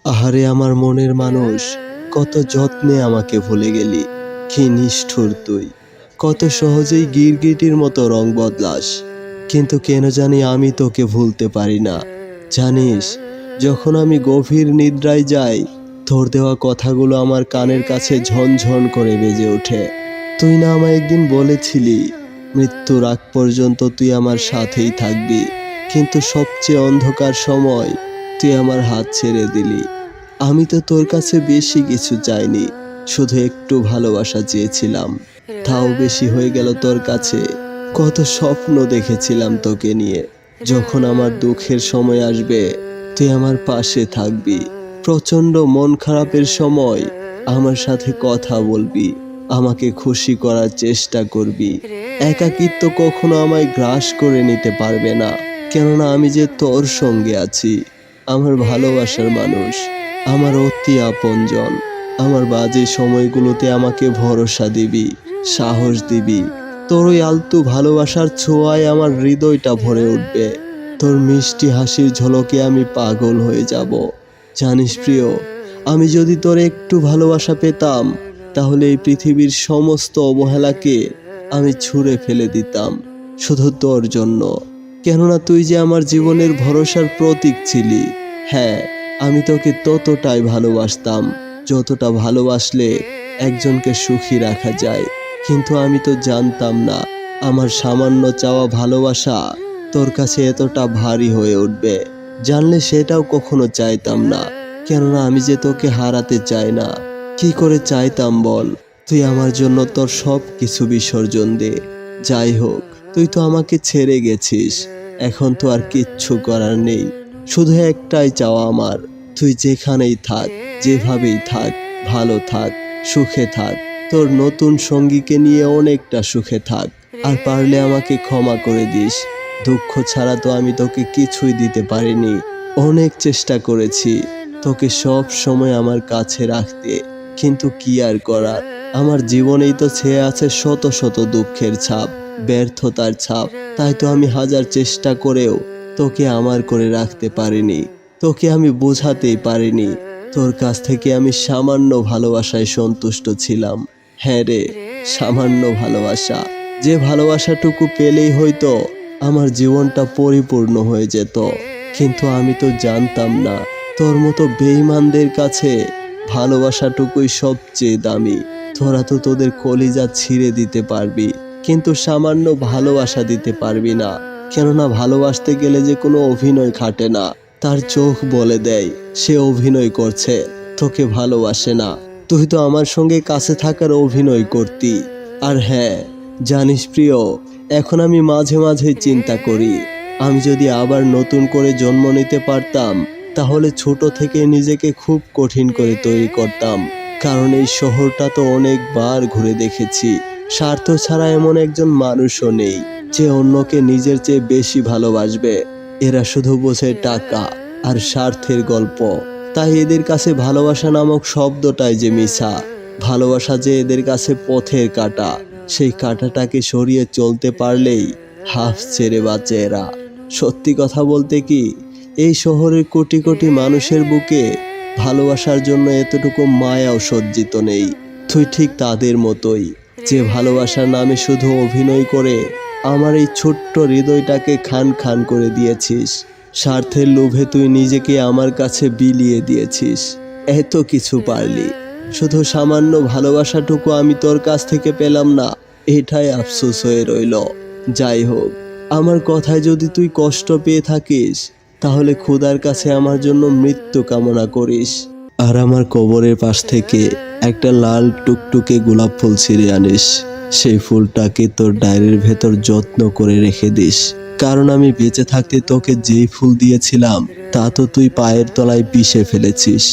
আহারে আমার মনের মানুষ, কত যত্নে আমাকে ভুলে গেলি। কি নিষ্ঠুর তুই, কত সহজেই গিরগিটির মতো রং বদলাস। কিন্তু কেন জানি আমি তোকে ভুলতে পারি না। জানিস, যখন আমি গভীর নিদ্রায় যাই, তোর দেওয়া কথাগুলো আমার কানের কাছে ঝনঝন করে বেজে ওঠে। তুই না আমায় একদিন বলেছিলি, মৃত্যুর আগ পর্যন্ত তুই আমার সাথেই থাকবি, কিন্তু সবচেয়ে অন্ধকার সময় তুই আমার হাত ছেড়ে দিলি। আমি তো তোর কাছে বেশি কিছু চাইনি, শুধু একটু ভালোবাসা চেয়েছিলাম, তাও বেশি হয়ে গেল তোর কাছে। কত স্বপ্ন দেখেছিলাম তোকে নিয়ে। যখন আমার দুঃখের সময় আসবে, তুই আমার পাশে থাকবি। প্রচণ্ড মন খারাপের সময় আমার সাথে কথা বলবি, আমাকে খুশি করার চেষ্টা করবি। একাকিত্ব কখনো আমায় গ্রাস করে নিতে পারবে না, কেননা আমি যে তোর সঙ্গে আছি। আমার ভালোবাসার মানুষ, আমার অতি আপনজন। আমার বাজে সময়গুলোতে আমাকে ভরসা দিবি, সাহস দিবি। তোর ওই আলতু ভালোবাসার ছোঁয়ায় আমার হৃদয়টা ভরে উঠবে। তোর মিষ্টি হাসির ঝলকে আমি পাগল হয়ে যাব। জানিস প্রিয়, আমি যদি তোর একটু ভালোবাসা পেতাম, তাহলে এই পৃথিবীর সমস্ত অবহেলাকে আমি ছুঁড়ে ফেলে দিতাম, শুধু তোর জন্য। কেননা তুই যে আমার জীবনের ভরসার প্রতীক ছিলি। হ্যাঁ, আমি তোকে ততটাই ভালোবাসতাম যতটা ভালোবাসলে একজনকে সুখী রাখা যায়। কিন্তু আমি তো জানতাম না আমার সামান্য চাওয়া ভালোবাসা তোর কাছে এতটা ভারী হয়ে উঠবে। জানলে সেটাও কখনো চাইতাম না, কেননা আমি যে তোকে হারাতে চাই না। কি করে চাইতাম বল? তুই আমার জন্য তোর সব কিছু বিসর্জন দে। যাই হোক, তুই তো আমাকে ছেড়ে গেছিস, এখন তো আর কিচ্ছু করার নেই। শুধু একটাই চাওয়া আমার, তুই যেখানেই থাক, যেভাবেই থাক, ভালো থাক, সুখে থাক। তোর নতুন সঙ্গীকে নিয়ে অনেকটা সুখে থাক। আর পারলে আমাকে ক্ষমা করে দিস। দুঃখ ছাড়া তো আমি তোকে কিছুই দিতে পারিনি। অনেক চেষ্টা করেছি তোকে সব সময় আমার কাছে রাখতে, কিন্তু কি আর করার। আমার জীবনেই তো ছেয়ে আছে শত শত দুঃখের ছাপ, ব্যর্থতার ছাপ। তাই তো আমি হাজার চেষ্টা করেও তোকে আমার করে রাখতে পারিনি। তোকে আমি বোঝাতেই পারিনি। তোর কাছ থেকে আমি সামান্য ভালোবাসায় সন্তুষ্ট ছিলাম। হ্যাঁ রে, সামান্য ভালোবাসা। যে ভালোবাসাটুকু পেলেই হয়তো আমার জীবনটা পরিপূর্ণ হয়ে যেত। কিন্তু আমি তো জানতাম না তোর মতো বেঈমানদের কাছে ভালোবাসাটুকুই সবচেয়ে দামি। তোরা তো তোদের কলিজা ছিঁড়ে দিতে পারবি, কিন্তু সামান্য ভালোবাসা দিতে পারবি না। কেননা ভালোবাসতে গেলে যে কোনো অভিনয় খাটে না। তার চোখ বলে দেয় সে অভিনয় করছে, তোকে ভালোবাসে না। তুই তো আমার সঙ্গে কাছে থাকার অভিনয় করতি। আর হ্যাঁ, জানিস প্রিয়, এখন আমি মাঝে মাঝে চিন্তা করি, আমি যদি আবার নতুন করে জন্ম নিতে পারতাম, তাহলে ছোট থেকে নিজেকে খুব কঠিন করে তৈরি করতাম। কারণ এই শহরটা তো অনেকবার ঘুরে দেখেছি, স্বার্থ ছাড়া এমন একজন মানুষও নেই যে অন্যকে নিজের চেয়ে বেশি ভালোবাসবে। এরা শুধু বোঝে টাকা আর স্বার্থের গল্প। তাই এদের কাছে ভালোবাসা নামক শব্দটাই যে মিছা। ভালোবাসা যে এদের কাছে পথের কাঁটা, সেই কাঁটাটাকে সরিয়ে চলতে পারলেই হাফ ছেড়ে বাঁচে এরা। সত্যি কথা বলতে কি, এই শহরের কোটি কোটি মানুষের বুকে ভালোবাসার জন্য এতটুকু মায়াও সজ্জিত নেই। তুই ঠিক তাদের মতোই, যে ভালোবাসার নামে শুধু অভিনয় করে আমার এই ছোট্ট হৃদয়টাকে খান খান করে দিয়েছিস। স্বার্থের লোভে তুই নিজেকে আমার কাছে বিলিয়ে দিয়েছিস। এত কিছু পারলি, শুধু সামান্য ভালোবাসাটুকু আমি তোর কাছ থেকে পেলাম না, এটাই আফসোস হয়ে রইল। যাই হোক, আমার কথায় যদি তুই কষ্ট পেয়ে থাকিস, তাহলে খোদার কাছে আমার জন্য মৃত্যু কামনা করিস। আর আমার কবরের পাশ থেকে একটা লাল টুকটুকে গোলাপ ফুল ছিঁড়ে আনিস। সেই ফুলটাকে তোর ডায়েরির ভেতর যত্ন করে রেখে দিস। কারণ আমি বেঁচে থাকতে তোকে যেই ফুল দিয়েছিলাম, তা তো তুই পায়ের তলায় পিষে ফেলেছিস।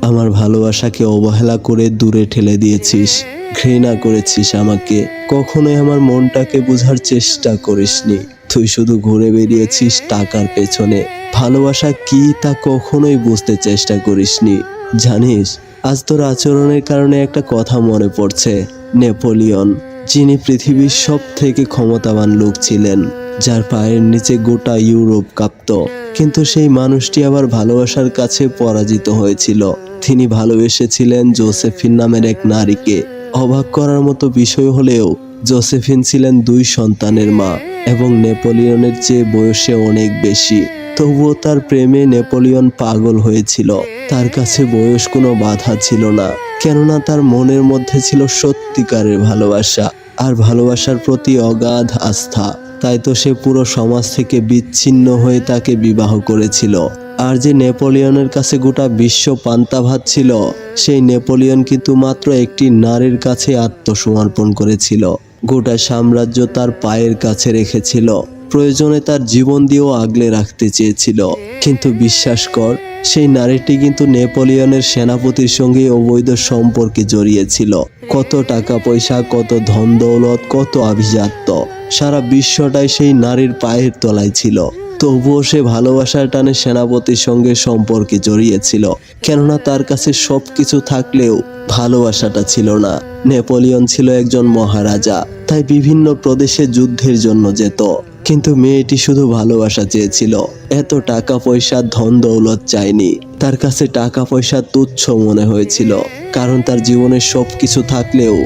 আমার ভালোবাসাকে অবহেলা করে দূরে ঠেলে দিয়েছিস, ঘৃণা করেছিস আমাকে। কখনোই আমার মনটাকে বোঝার চেষ্টা করিসনি। তুই শুধু ঘুরে বেরিয়েছিস টাকার পেছনে। ভালোবাসা কি তা কখনোই বুঝতে চেষ্টা করিসনি। জানিস, আজ তোর আচরণের কারণে একটা কথা মনে পড়ছে। নেপোলিয়ন, যিনি পৃথিবীর সব থেকে ক্ষমতাবান লোক ছিলেন, যার পায়ের নিচে গোটা ইউরোপ কাঁপত। কিন্তু সেই মানুষটি আবার ভালোবাসার কাছে পরাজিত হয়েছিল। তিনি ভালোবেসেছিলেন জোসেফিন নামের এক নারীকে। অবাক করার মতো বিষয় হলেও জোসেফিন ছিলেন 2 সন্তানের মা এবং নেপোলিয়নের চেয়ে বয়সে অনেক বেশি। তবুও তার প্রেমে নেপোলিয়ন পাগল হয়েছিল। তার কাছে বয়স কোনো বাধা ছিল না, কেননা তার মনের মধ্যে ছিল সত্যিকারের ভালোবাসা আর ভালোবাসার প্রতি অগাধ আস্থা। তাই তো সে পুরো সমাজ থেকে বিচ্ছিন্ন হয়ে তাকে বিবাহ করেছিল। আর যে নেপোলিয়নের কাছে গোটা বিশ্ব পান্তাভাত ছিল, সেই নেপোলিয়ন কিন্তু মাত্র একটি নারীর কাছে আত্মসমর্পণ করেছিল। গোটা সাম্রাজ্য তার পায়ের কাছে রেখেছিল। প্রয়োজনে তার জীবন দিয়েও আগলে রাখতে চেয়েছিল। কিন্তু বিশ্বাস কর, সেই নারীটি কিন্তু নেপোলিয়নের সেনাপতির সঙ্গে অবৈধ সম্পর্কে জড়িয়েছিল। কত টাকা পয়সা, কত ধন দৌলত, কত আভিজাত্য, সারা বিশ্বটাই সেই নারীর পায়ের তলায় ছিল। তবুও সে ভালোবাসার টানে সেনাপতির সঙ্গে সম্পর্কে জড়িয়েছিল, কেননা তার কাছে সবকিছু থাকলেও ভালোবাসাটা ছিল না। নেপোলিয়ন ছিল একজন মহারাজা, তাই বিভিন্ন প্রদেশে যুদ্ধের জন্য যেত। কিন্তু মেয়েটি শুধু ভালোবাসা চেয়েছিল, এত টাকা পয়সা ধন দৌলত চায়নি। তার কাছে টাকা পয়সা তুচ্ছ মনে হয়েছিল, কারণ তার জীবনে সবকিছু থাকলেও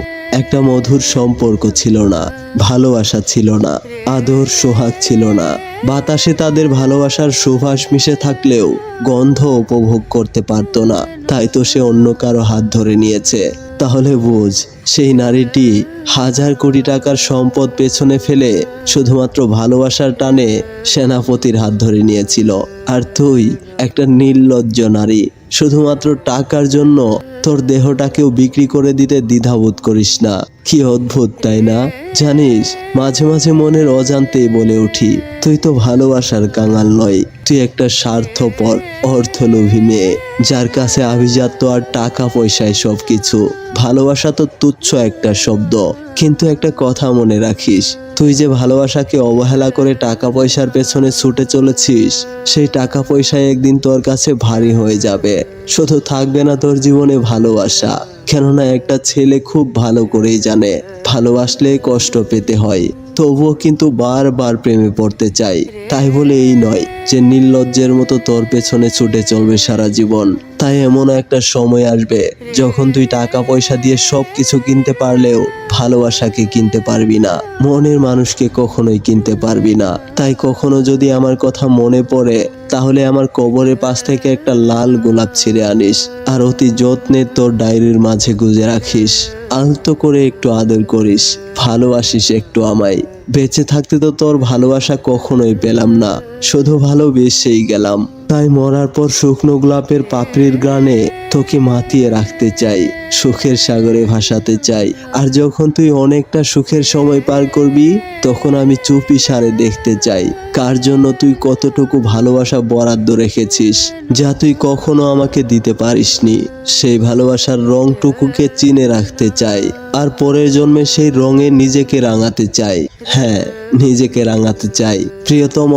একটা মধুর সম্পর্ক ছিল না, ভালোবাসা ছিল না, আদর সোহাগ ছিল না। বাতাসে তাদের ভালোবাসার সুবাস মিশে থাকলেও গন্ধ উপভোগ করতে পারতো না। তাই তো সে অন্য কারো হাত ধরে নিয়েছে। তাহলে বুঝ, সেই নারীটি 1000 কোটি টাকার সম্পদ পেছনে ফেলে শুধুমাত্র ভালোবাসার টানে সেনাপতির হাত ধরে নিয়েছিল। আর তুই একটা নির্লজ্জ নারী, শুধুমাত্র টাকার জন্য তোর দেহটাকেও বিক্রি করে দিতে দ্বিধাবোধ করিস না। কি অদ্ভুত, তাই না? জানিস, মাঝে মাঝে মনের অজান্তেই বলে উঠি, তুই তো ভালোবাসার কাঙাল নয়, তুই একটা স্বার্থপর অর্থলোভী মেয়ে, যার কাছে আভিজাত্য আর টাকা পয়সায় সবকিছু। ভালোবাসা তো তুচ্ছ একটা শব্দ। কিন্তু একটা কথা মনে রাখিস, তুই যে ভালোবাসাকে অবহেলা করে টাকা পয়সার পেছনে ছুটে চলেছিস, সেই টাকা পয়সায় একদিন তোর কাছে ভারী হয়ে যাবে। শুধু থাকবে না তোর জীবনে ভালোবাসা। কেননা একটা ছেলে খুব ভালো করেই জানে, ভালোবাসলে কষ্ট পেতে হয়, তবুও কিন্তু বারবার প্রেমে পড়তে চাই। তাই বলে এই নয় যে নির্লজ্জের মতো তোর পেছনে ছুটে চলবে সারা জীবন। তাই এমন একটা সময় আসবে যখন তুই টাকা পয়সা দিয়ে সবকিছু কিনতে পারলেও ভালোবাসাকে কিনতে পারবি না, মনের মানুষকে কখনোই কিনতে পারবি না। তাই কখনো যদি আমার কথা মনে পড়ে, তাহলে আমার কবরের পাশ থেকে একটা লাল গোলাপ ছিঁড়ে আনিস, আর অতি যত্নে তোর ডায়েরির মাঝে গুজে রাখিস। আলতো করে একটু আদর করিস, ভালোবাসিস একটু আমায়। বেঁচে থাকতে তো তোর ভালোবাসা কখনোই পেলাম না, শুধু ভালোবেসেই গেলাম। তাই মরার পর শুকনো গোলাপের পাপড়ির গানে তোকে মাতিয়ে রাখতে চাই, সুখের সাগরে ভাসাতে চাই। আর যখন তুই অনেকটা সুখের সময় পার করবি, তখন আমি চুপি সারে দেখতে চাই কার জন্য তুই কতটুকু ভালোবাসা বরাদ্দ রেখেছিস, যা তুই কখনো আমাকে দিতে পারিসনি। সেই ভালোবাসার রংটুকুকে চিনে রাখতে চাই, আর পরের জন্মে সেই রঙে নিজেকে রাঙাতে চাই। হ্যাঁ, নিজেকে রাঙাতে চাই। প্রিয়তম,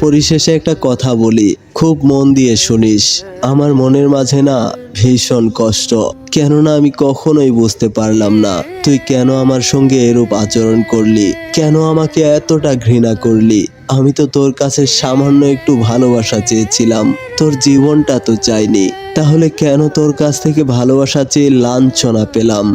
পরিশেষে একটা কথা বলি, খুব মন দিয়ে শুনিস। আমার মনের মাঝে না ভীষণ কষ্ট, কেননা আমি কখনোই বুঝতে পারলাম না তুই কেন আমার সঙ্গে এরূপ আচরণ করলি, কেন আমাকে এতটা ঘৃণা করলি। আমি তো তোর কাছে সামান্য একটু ভালোবাসা চেয়েছিলাম, তোর জীবনটা তো চাইনি। তাহলে কেন তোর কাছ থেকে ভালোবাসা চেয়ে লাঞ্ছনা পেলাম?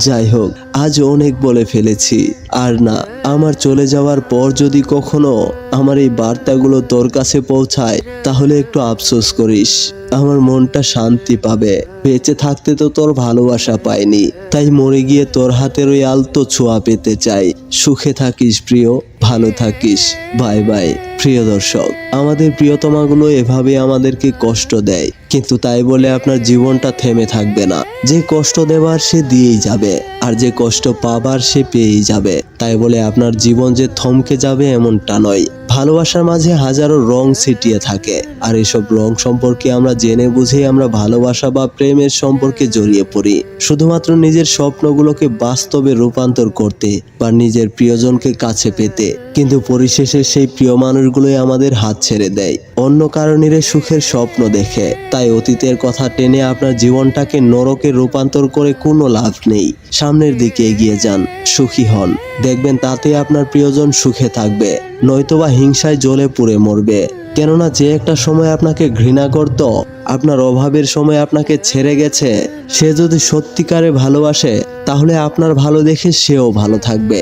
যাই হোক, আজ অনেক বলে ফেলেছি। আর না, আমার চলে যাওয়ার পর যদি কখনো আমার এই বার্তাগুলো তোর কাছে পৌঁছায়, তাহলে একটু আফসোস করিস, আমার মনটা শান্তি পাবে। বেঁচে থাকতে তো তোর ভালোবাসা পাইনি, তাই মরে গিয়ে তোর হাতের ওই আলতো ছোঁয়া পেতে চাই। সুখে থাকিস প্রিয়, ভালো থাকিস। Bye bye. প্রিয় দর্শক, আমাদের প্রিয়তমাগুলো এভাবে আমাদেরকে কষ্ট দেয়, কিন্তু তাই বলে আপনার জীবনটা থেমে থাকবে না। যে কষ্ট দেবার সে দিয়েই যাবে, আর যে কষ্ট পাবার সে পেয়েই যাবে। তাই বলে আপনার জীবন যে থমকে যাবে এমনটা নয়। ভালোবাসার মাঝে হাজারো রং ছিটিয়ে থাকে, আর এসব রং সম্পর্কে আমরা জেনে বুঝে আমরা ভালোবাসা বা প্রেমের সম্পর্কে জড়িয়ে পড়ি, শুধুমাত্র নিজের স্বপ্নগুলোকে বাস্তবে রূপান্তর করতে বা নিজের প্রিয়জনকে কাছে পেতে। কিন্তু পরিশেষে সেই প্রিয় মানুষগুলোই আমাদের হাত ছেড়ে দেয় অন্য কারণের সুখের স্বপ্ন দেখে। তাই অতীতের কথা টেনে আপনার জীবনটাকে নরকে রূপান্তর করে কোনো লাভ নেই। সামনের দিকে এগিয়ে যান, সুখী হন, দেখবেন তাতে আপনার প্রিয়জন সুখে থাকবে, নয়তোবা হিংসায় জ্বলে পুড়ে মরবে। কেননা যে একটা সময় আপনাকে ঘৃণা করত, আপনার অভাবের সময় আপনাকে ছেড়ে গেছে, সে যদি সত্যিকারে ভালোবাসে তাহলে আপনার ভালো দেখে সেও ভালো থাকবে।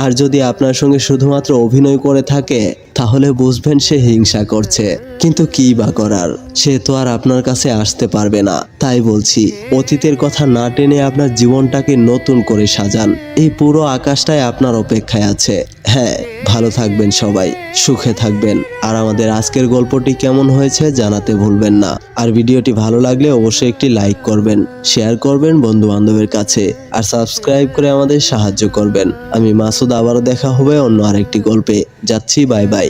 আর যদি আপনার সঙ্গে শুধুমাত্র অভিনয় করে থাকে তাহলে বুঝবেন সে হিংসা করছে। কিন্তু কি বা করার, সে তো আর আপনার কাছে আসতে পারবে না। তাই বলছি, অতীতের কথা না টেনে আপনার জীবনটাকে নতুন করে সাজান। এই পুরো আকাশটাই আপনার অপেক্ষায় আছে। হ্যাঁ, ভালো থাকবেন সবাই, সুখে থাকবেন। আর আমাদের আজকের গল্পটি কেমন হয়েছে জানাতে ভুলবেন না। আর ভিডিওটি ভালো লাগলে অবশ্যই একটি লাইক করবেন, শেয়ার করবেন বন্ধু বান্ধবের কাছে, আর সাবস্ক্রাইব করে আমাদের সাহায্য করবেন। আমি মাসুদ, আবারও দেখা হবে অন্য আরেকটি গল্পে। যাচ্ছি, বাই বাই।